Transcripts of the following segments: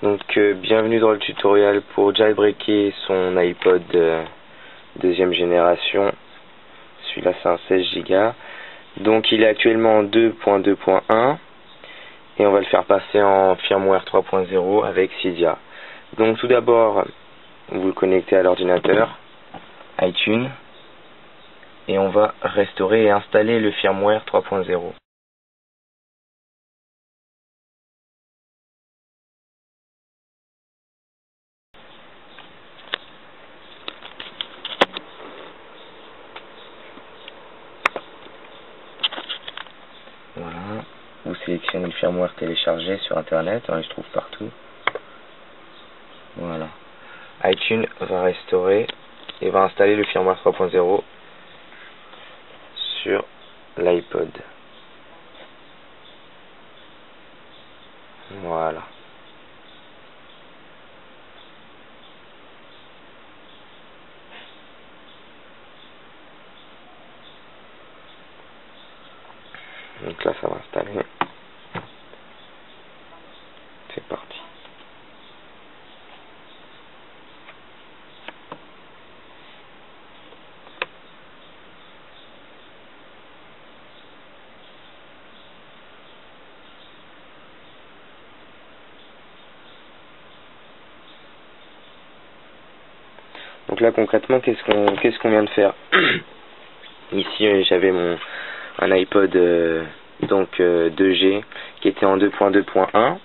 Donc bienvenue dans le tutoriel pour jailbreaker son iPod deuxième génération. Celui-là c'est un 16 Go. Donc il est actuellement en 2.2.1 et on va le faire passer en firmware 3.0 avec Cydia. Donc tout d'abord vous le connectez à l'ordinateur, iTunes, et on va restaurer et installer le firmware 3.0. Voilà, vous sélectionnez le firmware téléchargé sur internet, on les trouve partout. Voilà, iTunes va restaurer et va installer le firmware 3.0 sur l'iPod. Voilà. Donc là ça va installer. C'est parti. Donc là concrètement qu'est-ce qu'on vient de faire? Ici j'avais un iPod 2G qui était en 2.2.1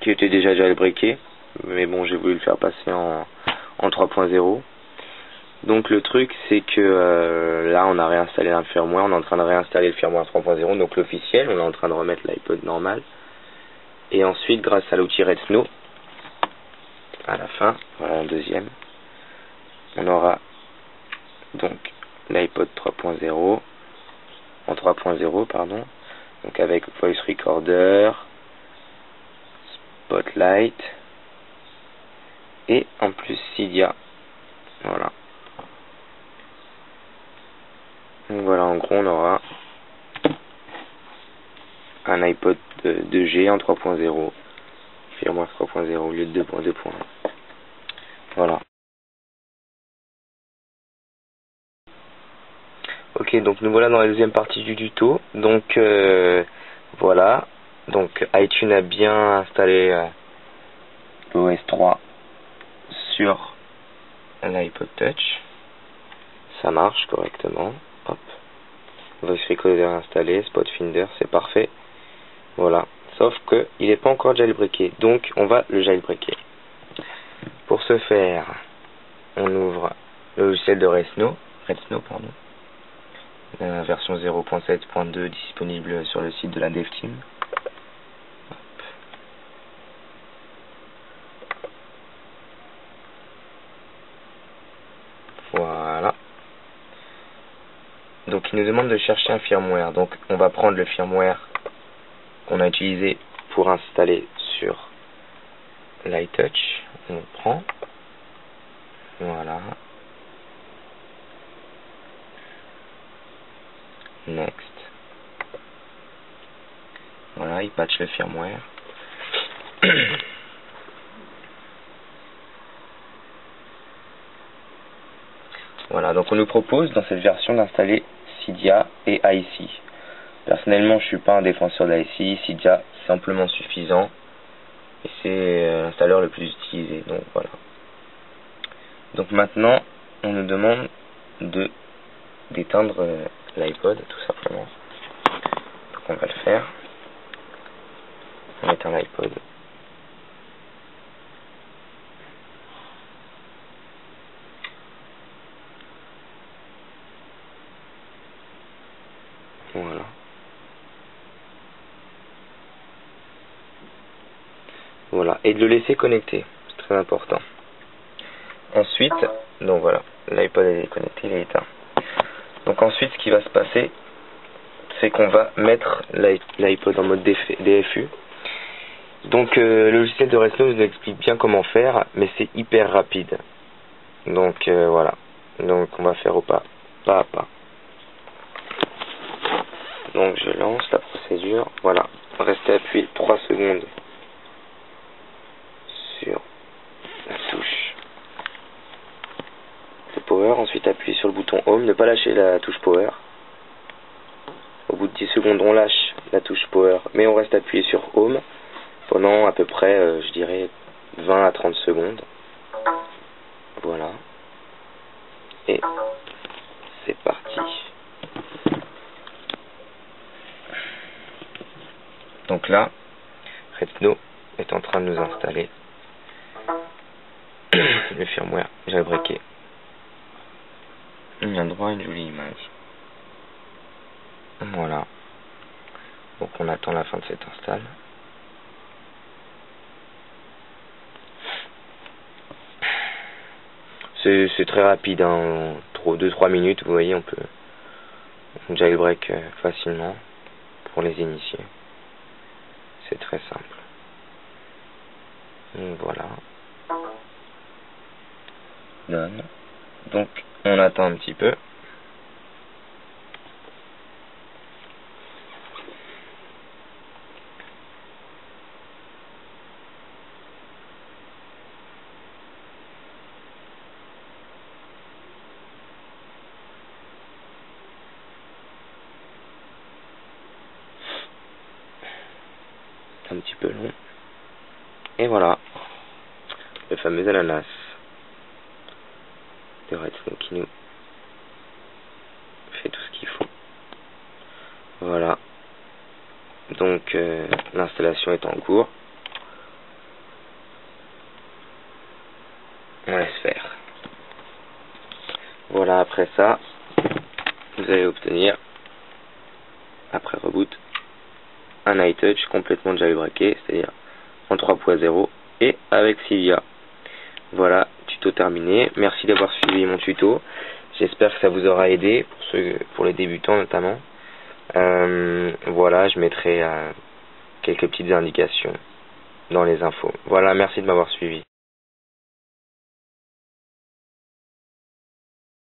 qui était déjà jailbreaké, mais bon j'ai voulu le faire passer en 3.0. Donc le truc c'est que là on a réinstallé un firmware, on est en train de réinstaller le firmware 3.0, donc l'officiel, on est en train de remettre l'iPod normal. Et ensuite grâce à l'outil Redsn à la fin, voilà en deuxième, on aura donc l'iPod 3.0 en 3.0 pardon, donc avec Voice Recorder, Spotlight et en plus Cydia. Voilà. Donc voilà, en gros on aura un iPod 2G en 3.0, firmware 3.0 au lieu de 2.2.1. Voilà. Ok, donc nous voilà dans la deuxième partie du tuto. Donc voilà, donc iTunes a bien installé l'OS 3 sur l'iPod Touch. Ça marche correctement. Hop. Voice Recorder installé, Spotfinder, c'est parfait. Voilà. Sauf que il n'est pas encore jailbreaké, donc on va le jailbreaker. Pour ce faire, on ouvre le logiciel de Redsn, pardon. Version 0.7.2 disponible sur le site de la DevTeam. Voilà. Donc il nous demande de chercher un firmware. Donc on va prendre le firmware qu'on a utilisé pour installer sur l'iTouch. On le prend. Voilà. Next. Voilà, il patch le firmware. Voilà, donc on nous propose dans cette version d'installer Cydia et IC. Personnellement, je suis pas un défenseur d'IC, Cydia c'est amplement suffisant et c'est l'installeur le plus utilisé. Donc voilà. Donc maintenant, on nous demande d'éteindre l'iPod tout simplement. Donc on va le faire. On éteint l'iPod. Voilà. Voilà. Et de le laisser connecter. C'est très important. Ensuite, donc voilà, l'iPod est connecté, il est éteint. Donc ensuite, ce qui va se passer, c'est qu'on va mettre l'iPod en mode DFU. Donc le logiciel de Redsn nous explique bien comment faire, mais c'est hyper rapide. Donc voilà. Donc on va faire au pas à pas. Donc je lance la procédure. Voilà. Restez appuyé 3 secondes Power, ensuite appuyer sur le bouton Home, ne pas lâcher la touche Power. Au bout de 10 secondes, on lâche la touche Power, mais on reste appuyé sur Home pendant à peu près, je dirais, 20 à 30 secondes. Voilà. Et c'est parti. Donc là, Retno est en train de nous installer le firmware jailbreaké. Il y a droit à une jolie image. Voilà. Donc on attend la fin de cette install. C'est très rapide, hein. 2-3 minutes, vous voyez, on peut jailbreak facilement pour les initiés. C'est très simple. Donc voilà. Done. Donc on attend un petit peu. Un petit peu long. Et voilà. Le fameux ananas de Retno qui nous fait tout ce qu'il faut. Voilà. Donc l'installation est en cours. On laisse faire. Voilà, après ça, vous allez obtenir, après reboot, un iTouch complètement jailbreaké, c'est-à-dire en 3.0 et avec Cydia. Voilà, tuto terminé. Merci d'avoir suivi mon tuto. J'espère que ça vous aura aidé, pour les débutants notamment. Voilà, je mettrai quelques petites indications dans les infos. Voilà, merci de m'avoir suivi.